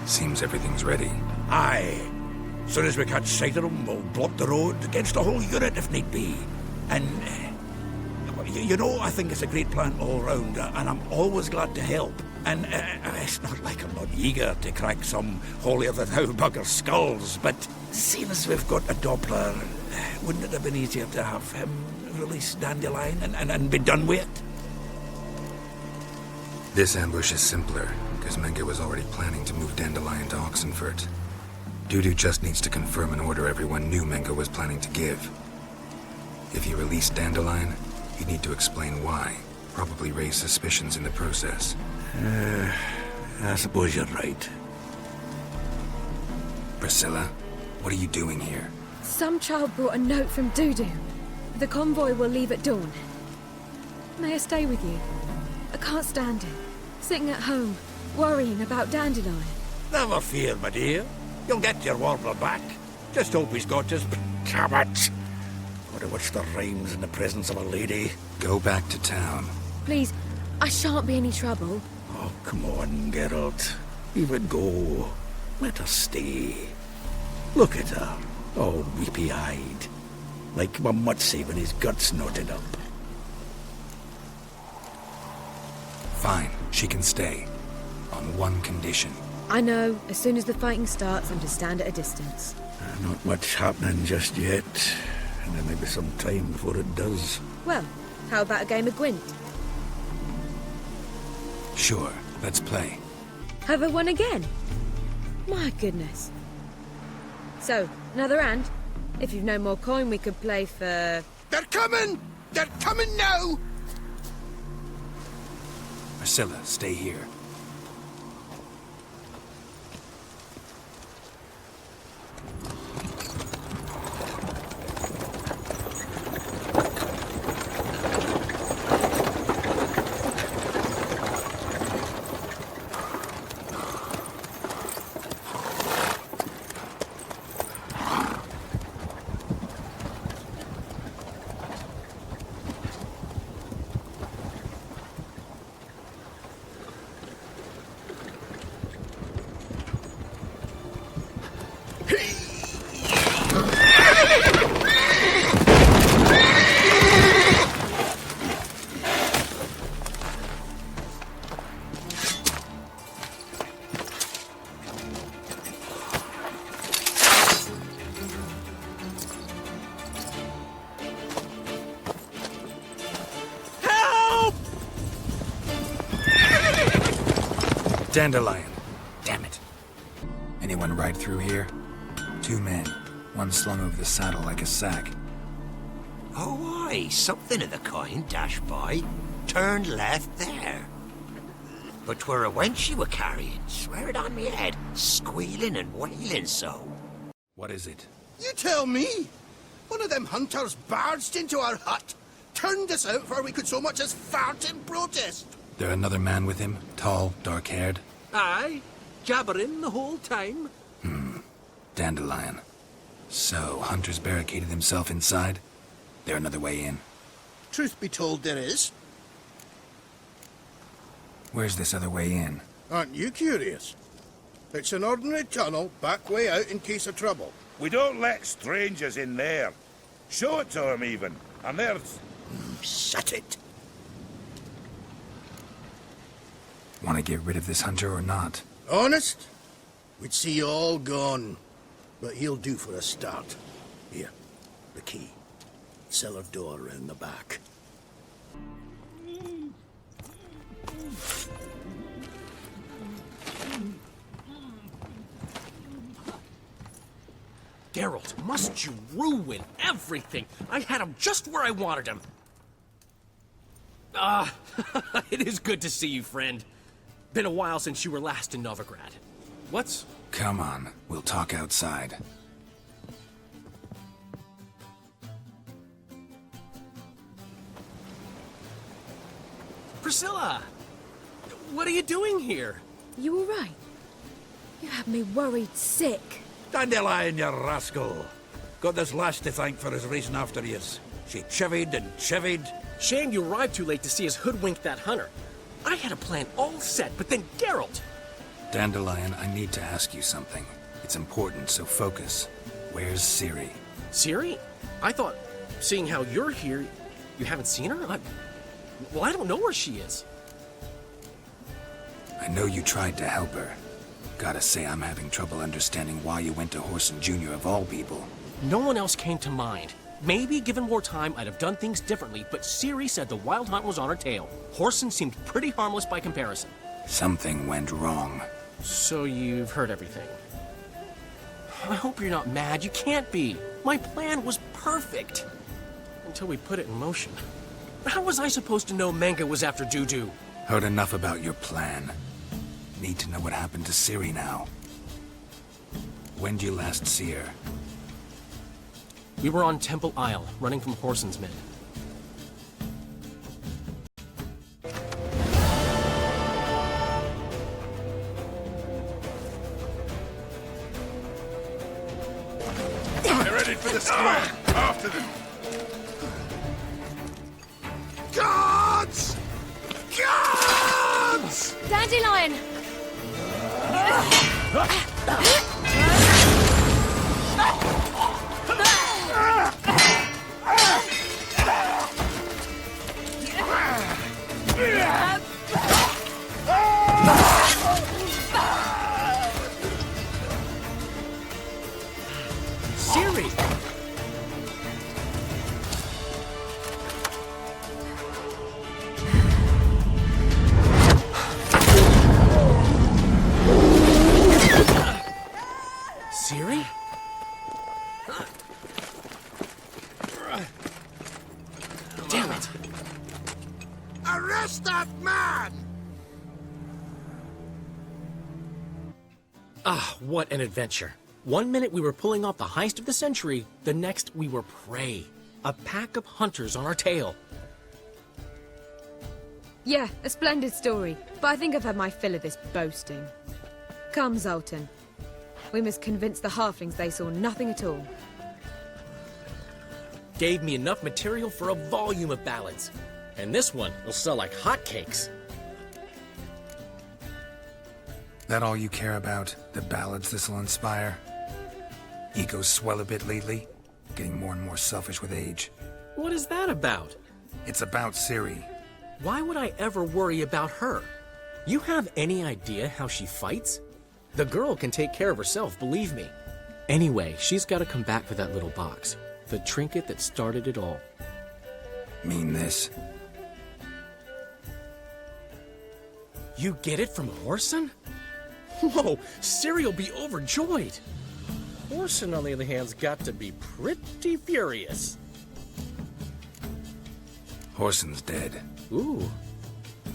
Seems everything's ready. Aye. Soon as we catch sight of them, we'll block the road against the whole unit if need be. And, you know, I think it's a great plan all round, and I'm always glad to help. And it's not like I'm not eager to crack some holier-than-thou bugger's skulls, but seeing as we've got a Doppler, wouldn't it have been easier to have him release Dandelion and be done with it? This ambush is simpler, because Menge was already planning to move Dandelion to Oxenfurt. Dudu just needs to confirm an order everyone knew Menge was planning to give. If he released Dandelion, he'd need to explain why. Probably raise suspicions in the process. I suppose you're right. Priscilla, what are you doing here? Some child brought a note from Dudu. The convoy will leave at dawn. May I stay with you? I can't stand it. Sitting at home, worrying about Dandelion. Never fear, my dear. You'll get your warbler back. Just hope he's got his cabbage. Or to watch the rhymes in the presence of a lady. Go back to town. Please, I shan't be any trouble. Oh, come on, Geralt. Even go. Let her stay. Look at her, all weepy-eyed. Like Mamutsi when his guts knotted up. Fine, she can stay. On one condition. I know, as soon as the fighting starts, I'm to stand at a distance. Not much happening just yet. And there may be some time before it does. Well, how about a game of Gwent? Sure, let's play. Have I won again? My goodness. So, another hand? If you've no more coin, we could play for... They're coming! They're coming now! Priscilla, stay here. Dandelion. Damn it. Anyone ride through here? 2 men. One slung over the saddle like a sack. Oh, aye, something of the kind, dash by. Turned left there. But 'twere a wench you were carrying, swear it on me head, squealing and wailing so. What is it? You tell me! One of them hunters barged into our hut, turned us out before we could so much as fart in protest. There another man with him? Tall, dark-haired? Aye, jabbering the whole time. Dandelion. So, Hunter's barricaded himself inside? There another way in? Truth be told, there is. Where's this other way in? Aren't you curious? It's an ordinary tunnel, back way out in case of trouble. We don't let strangers in there. Show it to 'em even. And there's... Shut it. Want to get rid of this hunter or not? Honest? We'd see you all gone. But he'll do for a start. Here, the key. Cellar door round the back. Geralt, must you ruin everything? I had him just where I wanted him. It is good to see you, friend. Been a while since you were last in Novigrad. What's... Come on, we'll talk outside. Priscilla! What are you doing here? You all right? You have me worried sick. Dandelion, you rascal. Got this lass to thank for his racing after yous. She chivied and chivied. Shame you arrived too late to see us hoodwink that hunter. I had a plan all set, but then Geralt... Dandelion, I need to ask you something. It's important, so focus. Where's Ciri? Ciri? I thought, seeing how you're here, you haven't seen her? Well, I don't know where she is. I know you tried to help her. Gotta say, I'm having trouble understanding why you went to Horson Jr. of all people. No one else came to mind. Maybe, given more time, I'd have done things differently, but Ciri said the Wild Hunt was on her tail. Horson seemed pretty harmless by comparison. Something went wrong. So you've heard everything. I hope you're not mad. You can't be. My plan was perfect. Until we put it in motion. How was I supposed to know Manga was after Dudu? Heard enough about your plan. Need to know what happened to Ciri now. When'd you last see her? We were on Temple Isle, running from Horson's men. They're headed for the square. After them. Guards! Guards! Dandelion! Ciri! Ciri? Damn it! Arrest that man! Ah, what an adventure. One minute we were pulling off the heist of the century, the next we were prey. A pack of hunters on our tail. Yeah, a splendid story, but I think I've had my fill of this boasting. Come, Zoltan. We must convince the halflings they saw nothing at all. Gave me enough material for a volume of ballads. And this one will sell like hotcakes. That all you care about? The ballads this'll inspire? Egos swell a bit lately? Getting more and more selfish with age. What is that about? It's about Ciri. Why would I ever worry about her? You have any idea how she fights? The girl can take care of herself, believe me. Anyway, she's got to come back for that little box. The trinket that started it all. Mean this? You get it from Horson? Whoa, Ciri will be overjoyed. Horson, on the other hand's got to be pretty furious. Horson's dead. Ooh,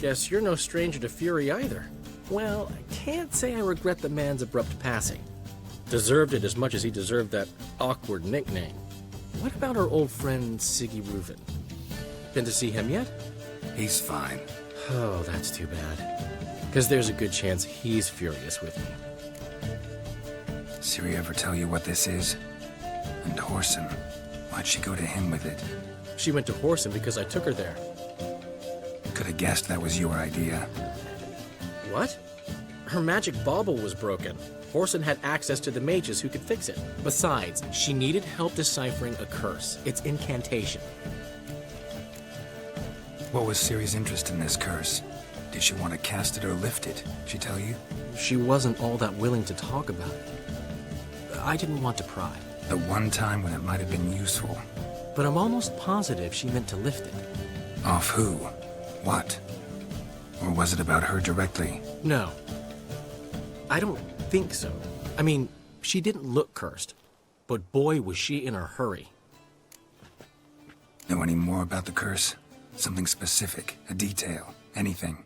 guess you're no stranger to fury either. Well, I can't say I regret the man's abrupt passing. Deserved it as much as he deserved that awkward nickname. What about our old friend Siggy Reuven? Been to see him yet? He's fine. Oh, that's too bad. Because there's a good chance he's furious with me. Ciri ever tell you what this is? And Horson, why'd she go to him with it? She went to Horson because I took her there. Could have guessed that was your idea. What? Her magic bauble was broken. Horson had access to the mages who could fix it. Besides, she needed help deciphering a curse. It's incantation. What was Ciri's interest in this curse? Did she want to cast it or lift it? She tell you? She wasn't all that willing to talk about it. I didn't want to pry. The one time when it might have been useful. But I'm almost positive she meant to lift it. Off who? What? Or was it about her directly? No. I don't think so. I mean, she didn't look cursed. But boy, was she in a hurry. Know any more about the curse? Something specific, a detail, anything?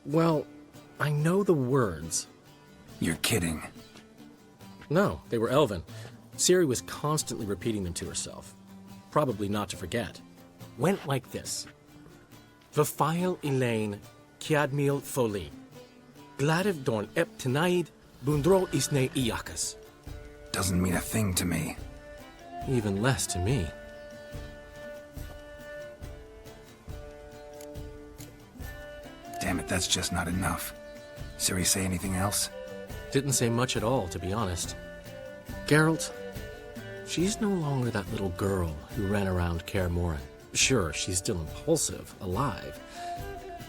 Well, I know the words. You're kidding. No, they were Elven. Ciri was constantly repeating them to herself. Probably not to forget. Went like this. Vafile Elaine, Kiadmil Foli. Gladev Dorn Ep Tenaid, Bundrol Isne Iakas. Doesn't mean a thing to me. Even less to me. Damn it, that's just not enough. Ciri say anything else? Didn't say much at all, to be honest. Geralt, she's no longer that little girl who ran around Kaer Morhen. Sure, she's still impulsive, alive,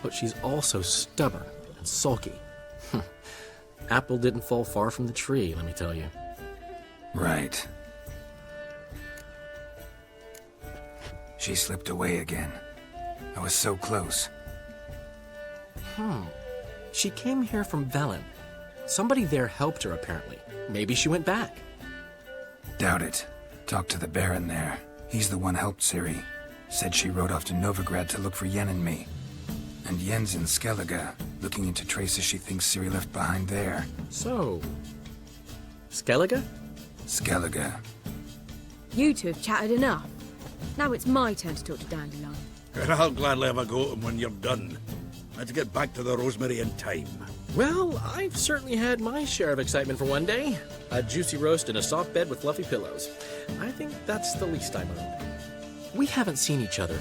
but she's also stubborn and sulky. Apple didn't fall far from the tree, let me tell you. Right. She slipped away again. I was so close. She came here from Velen. Somebody there helped her, apparently. Maybe she went back. Doubt it. Talked to the Baron there. He's the one helped Ciri. Said she rode off to Novigrad to look for Yen and me. And Yen's in Skellige, looking into traces she thinks Ciri left behind there. So, Skellige? Skellige. You two have chatted enough. Now it's my turn to talk to Dandelion. And I'll gladly have a go at him when you're done. Let's get back to the Rosemary in time. Well, I've certainly had my share of excitement for one day. A juicy roast and a soft bed with fluffy pillows. I think that's the least I mind. We haven't seen each other,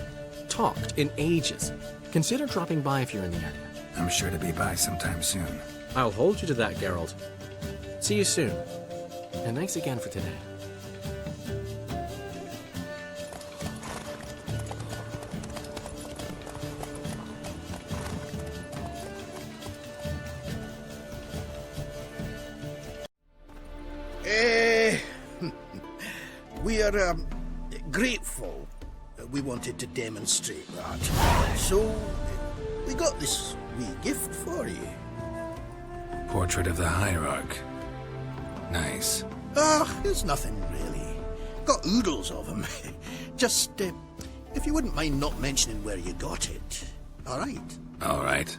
talked, in ages. Consider dropping by if you're in the area. I'm sure to be by sometime soon. I'll hold you to that, Geralt. See you soon. And thanks again for today. We are grateful. We wanted to demonstrate that. So, we got this wee gift for you. Portrait of the Hierarch. Nice. It's nothing really. Got oodles of them. Just, if you wouldn't mind not mentioning where you got it. All right. All right.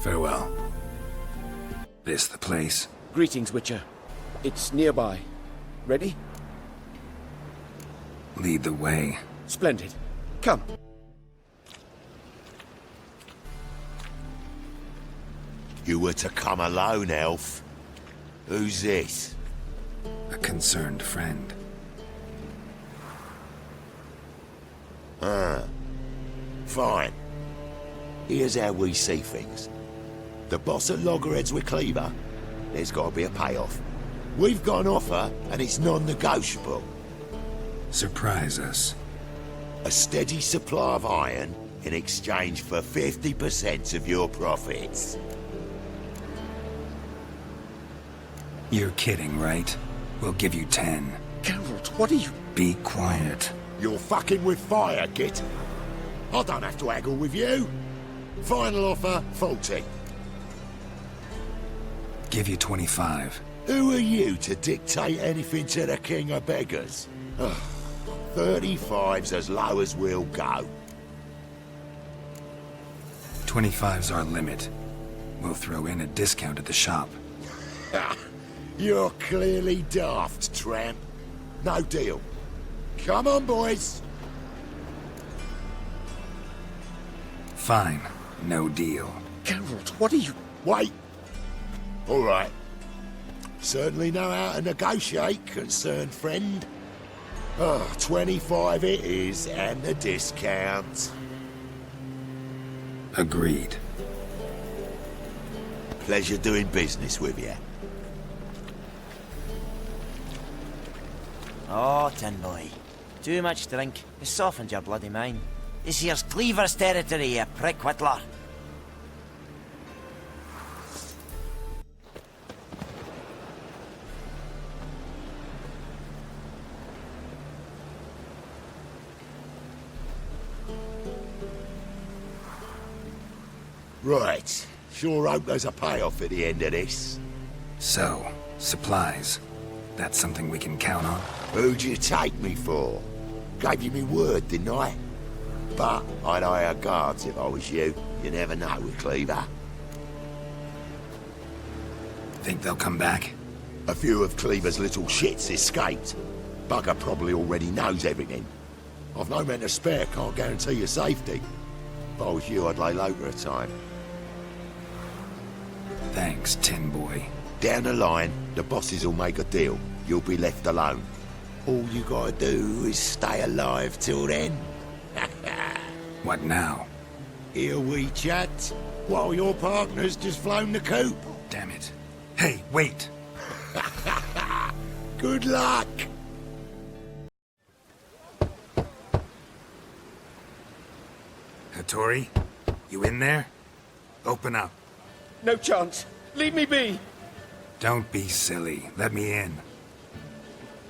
Farewell. This the place? Greetings, Witcher. It's nearby. Ready? Lead the way. Splendid. Come. You were to come alone, elf. Who's this? A concerned friend. Fine. Here's how we see things. The boss at Loggerheads with Cleaver, there's got to be a payoff. We've got an offer, and it's non-negotiable. Surprise us. A steady supply of iron in exchange for 50% of your profits. You're kidding, right? We'll give you 10. Geralt, what are you... Be quiet. You're fucking with fire, Git. I don't have to haggle with you. Final offer, 40. Give you 25. Who are you to dictate anything to the king of beggars? 35's as low as we'll go. 25's our limit. We'll throw in a discount at the shop. You're clearly daft, tramp. No deal. Come on, boys. Fine. No deal. Geralt, what are you... Wait. All right. Certainly know how to negotiate, concerned friend. 25 it is, and the discount. Agreed. Pleasure doing business with you. Oh, Tin Boy. Too much drink. It softened your bloody mind. This here's Cleaver's territory, you prick whittler. Right. Sure hope there's a payoff at the end of this. So, supplies. That's something we can count on? Who'd you take me for? Gave you me word, didn't I? But I'd hire guards if I was you. You never know with Cleaver. Think they'll come back? A few of Cleaver's little shits escaped. Bugger probably already knows everything. I've no men to spare, can't guarantee your safety. If I was you, I'd lay low for a time. Thanks, Tin Boy. Down the line, the bosses will make a deal. You'll be left alone. All you gotta do is stay alive till then. What now? Here we chat. while your partner's just flown the coop. Damn it. Hey, wait! Good luck! Hattori, you in there? Open up. No chance. Leave me be. Don't be silly. Let me in.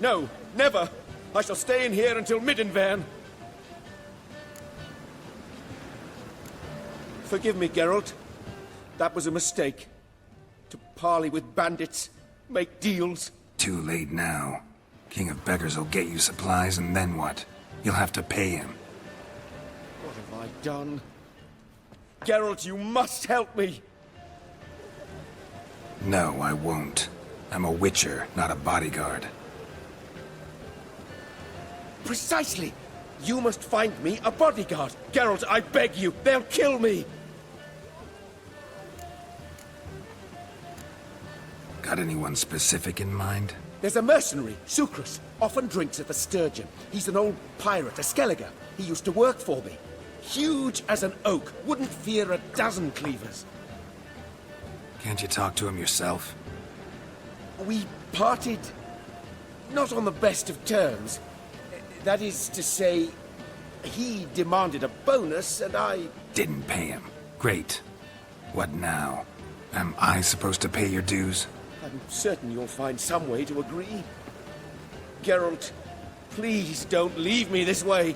No, never. I shall stay in here until Middenvern. Forgive me, Geralt. That was a mistake. To parley with bandits, make deals. Too late now. King of Beggars will get you supplies, and then what? You'll have to pay him. What have I done? Geralt, you must help me! No, I won't. I'm a witcher, not a bodyguard. Precisely! You must find me a bodyguard. Geralt, I beg you, they'll kill me! Got anyone specific in mind? There's a mercenary, Sucrus, often drinks at the Sturgeon. He's an old pirate, a Skelliger. He used to work for me. Huge as an oak, wouldn't fear a dozen cleavers. Can't you talk to him yourself? We parted not on the best of terms. That is to say, he demanded a bonus and I... Didn't pay him. Great. What now? Am I supposed to pay your dues? I'm certain you'll find some way to agree. Geralt, please don't leave me this way.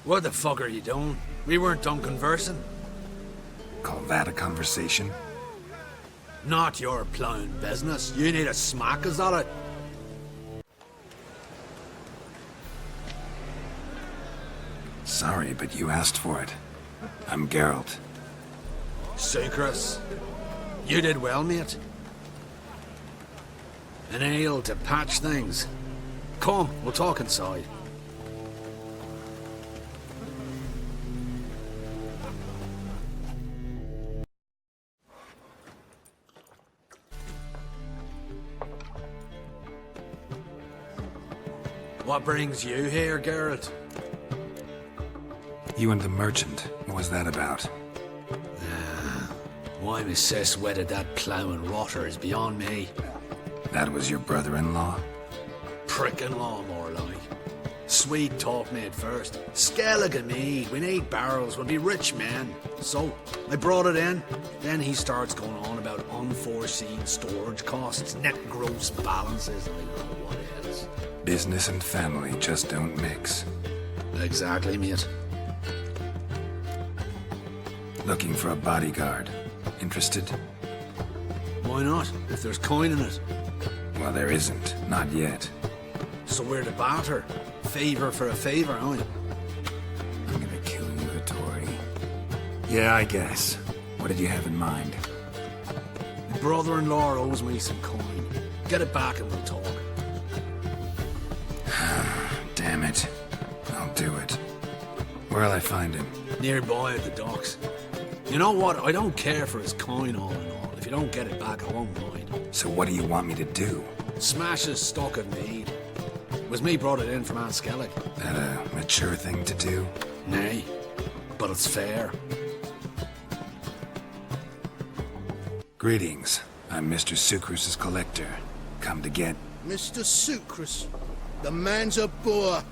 What the fuck are you doing? We weren't done conversing. Call that a conversation? Not your plowing business. You need a smack, is that it? Sorry, but you asked for it. I'm Geralt. Sucrus, you did well, mate. An ale to patch things. Come, we'll talk inside. What brings you here, Geralt? You and the merchant. What was that about? Why my sis wedded that ploughing rotter is beyond me. That was your brother-in-law? Prick-in-law, more like. Sweet talk me at first. Skellig and me, we need barrels, we'll be rich men. So, I brought it in. Then he starts going on about unforeseen storage costs, net gross balances, and I don't know what else. Business and family just don't mix. Exactly, mate. Looking for a bodyguard. Interested? Why not, if there's coin in it? Well, there isn't. Not yet. So we're the barter. Favor for a favor, aren't we? I'm gonna kill you, Hattori. Yeah, I guess. What did you have in mind? My brother-in-law owes me some coin. Get it back and we'll talk. Damn it. I'll do it. Where'll I find him? Nearby at the docks. You know what? I don't care for his coin all in all. If you don't get it back, I won't mind. So what do you want me to do? Smash his stock of mead. Was me brought it in from Aunt Skellig. That a mature thing to do? Nay, but it's fair. Greetings. I'm Mr. Sucrus's collector. Come to get... Mr. Sucrus, the man's a boor.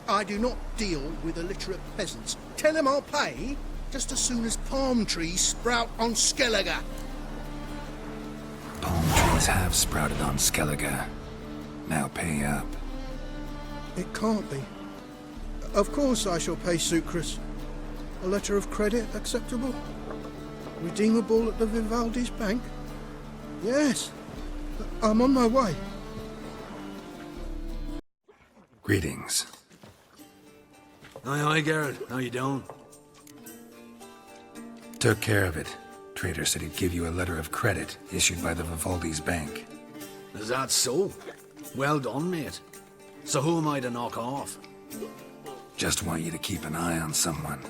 I do not deal with illiterate peasants. Tell him I'll pay just as soon as palm trees sprout on Skellige. Palm trees have sprouted on Skellige. Now pay up. It can't be. Of course I shall pay Sucrus. A letter of credit acceptable? Redeemable at the Vivaldi's bank? Yes. I'm on my way. Greetings. Aye, aye, Geralt. How you doing? Took care of it. Trader said he'd give you a letter of credit issued by the Vivaldi's bank. Is that so? Well done, mate. So who am I to knock off? Just want you to keep an eye on someone.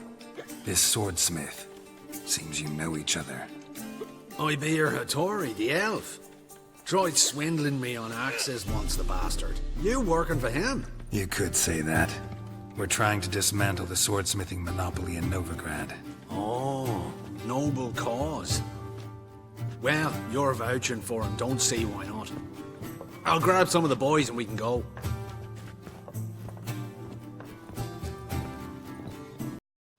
This swordsmith. Seems you know each other. I be your Hattori, the elf. Tried swindling me on axes once, the bastard. You working for him? You could say that. We're trying to dismantle the swordsmithing monopoly in Novigrad. Oh, noble cause. Well, you're vouching for him, don't see why not. I'll grab some of the boys and we can go.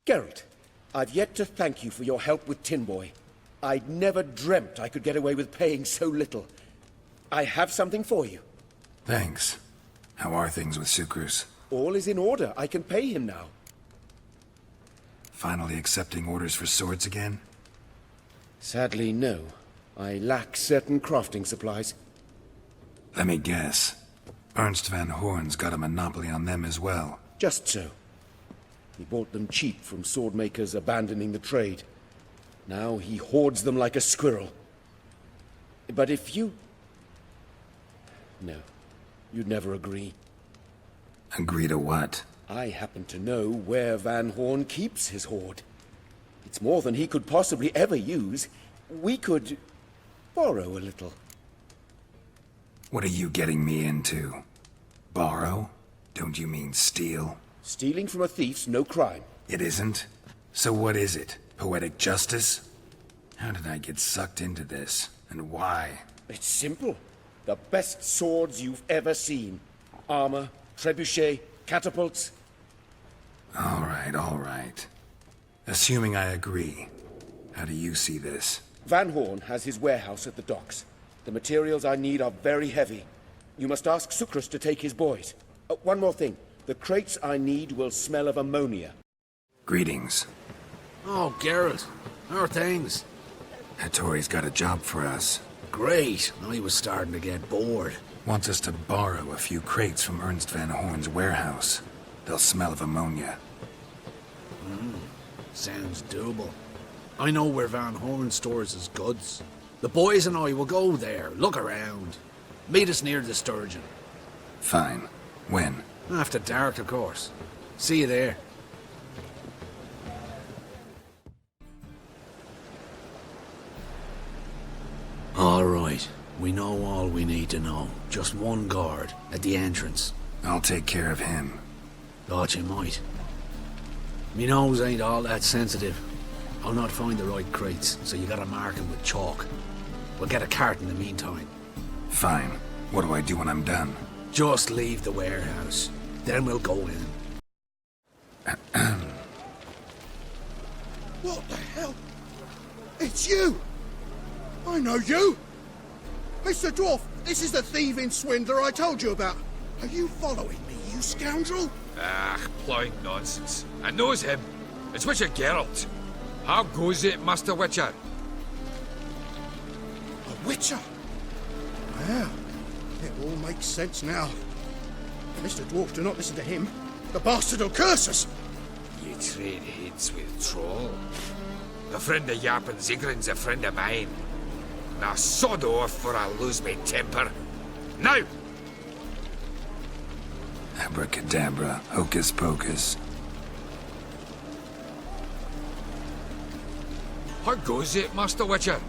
Geralt, I've yet to thank you for your help with Tin Boy. I'd never dreamt I could get away with paying so little. I have something for you. Thanks. How are things with Sukrus? All is in order. I can pay him now. Finally accepting orders for swords again? Sadly, no. I lack certain crafting supplies. Let me guess. Ernst van Horn's got a monopoly on them as well. Just so. He bought them cheap from swordmakers abandoning the trade. Now he hoards them like a squirrel. But if you... No, you'd never agree. Agree to what? I happen to know where Van Horn keeps his hoard. It's more than he could possibly ever use. We could borrow a little. What are you getting me into? Borrow? Don't you mean steal? Stealing from a thief's no crime. It isn't? So what is it? Poetic justice? How did I get sucked into this? And why? It's simple. The best swords you've ever seen. Armor, trebuchet, catapults. All right. Assuming I agree, how do you see this? Van Horn has his warehouse at the docks. The materials I need are very heavy. You must ask Sukrus to take his boys. One more thing. The crates I need will smell of ammonia. Greetings. Oh, Geralt. How are things? Hattori's got a job for us. Great. I was starting to get bored. Wants us to borrow a few crates from Ernst van Horn's warehouse. They'll smell of ammonia. Sounds doable. I know where Van Horn stores his goods. The boys and I will go there, look around. Meet us near the Sturgeon. Fine. When? After dark, of course. See you there. All right. We know all we need to know. Just one guard at the entrance. I'll take care of him. Thought you might. Me nose ain't all that sensitive. I'll not find the right crates, so you gotta mark them with chalk. We'll get a cart in the meantime. Fine. What do I do when I'm done? Just leave the warehouse. Then we'll go in. What the hell? It's you! I know you! Mr. Dwarf, this is the thieving swindler I told you about. Are you following me, you scoundrel? Ah, plowing nonsense. I knows him. It's Witcher Geralt. How goes it, Master Witcher? A witcher? Well, it all makes sense now. Mr. Dwarf, do not listen to him. The bastard will curse us. You trade heads with troll. A friend of Yappin Zigrin's a friend of mine. Now sod off for I lose my temper. Now! Abracadabra, hocus pocus. How goes it, Master Witcher?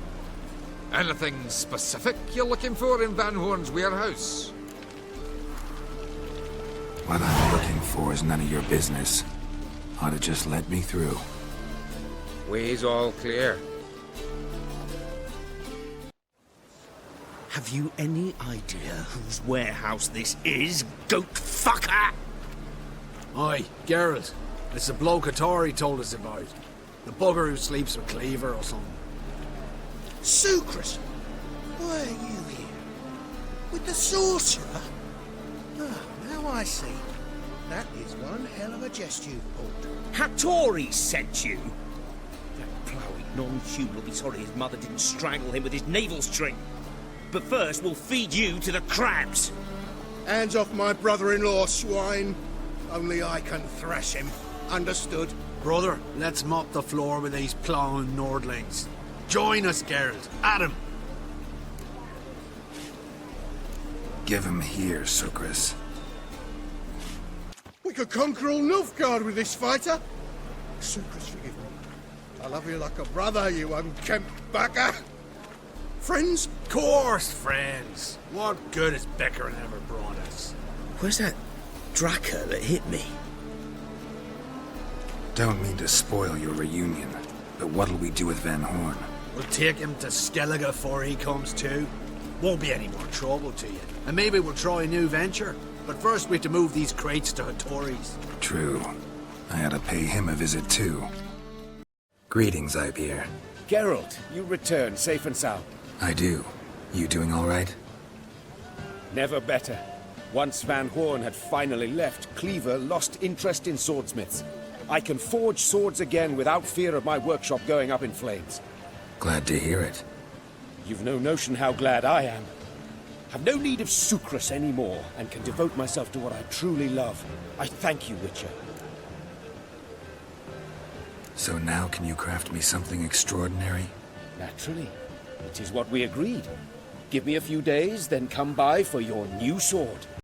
Anything specific you're looking for in Van Horn's warehouse? What I'm looking for is none of your business. Ought to just let me through. Way's all clear. Have you any idea whose warehouse this is, goat fucker? Aye, Geralt. It's the bloke Hattori told us about. The bugger who sleeps with Cleaver or something. Sukrus! Why are you here? With the sorcerer? Ah, now I see. That is one hell of a jest you've pulled. Hattori sent you? That ploughing non-human will be sorry his mother didn't strangle him with his navel string. But first, we'll feed you to the crabs. Hands off my brother-in-law, swine. Only I can thrash him. Understood? Brother, let's mop the floor with these plowing Nordlings. Join us, Geralt. Adam. Give him here, Sukrus. We could conquer all Nilfgaard with this fighter. Sukrus, forgive me. I love you like a brother, you unkempt bugger. Friends? Course, friends. What good has bickering ever brought us? Where's that Draka that hit me. Don't mean to spoil your reunion, but what'll we do with Van Horn? We'll take him to Skellige before he comes to. Won't be any more trouble to you. And maybe we'll try a new venture. But first we have to move these crates to Hattori's. True. I ought to pay him a visit too. Greetings, Ibeer. Geralt, you return safe and sound. I do. You doing all right? Never better. Once Van Horn had finally left, Cleaver lost interest in swordsmiths. I can forge swords again without fear of my workshop going up in flames. Glad to hear it. You've no notion how glad I am. I've no need of Sucrus anymore, and can devote myself to what I truly love. I thank you, Witcher. So now can you craft me something extraordinary? Naturally. It is what we agreed. Give me a few days, then come by for your new sword.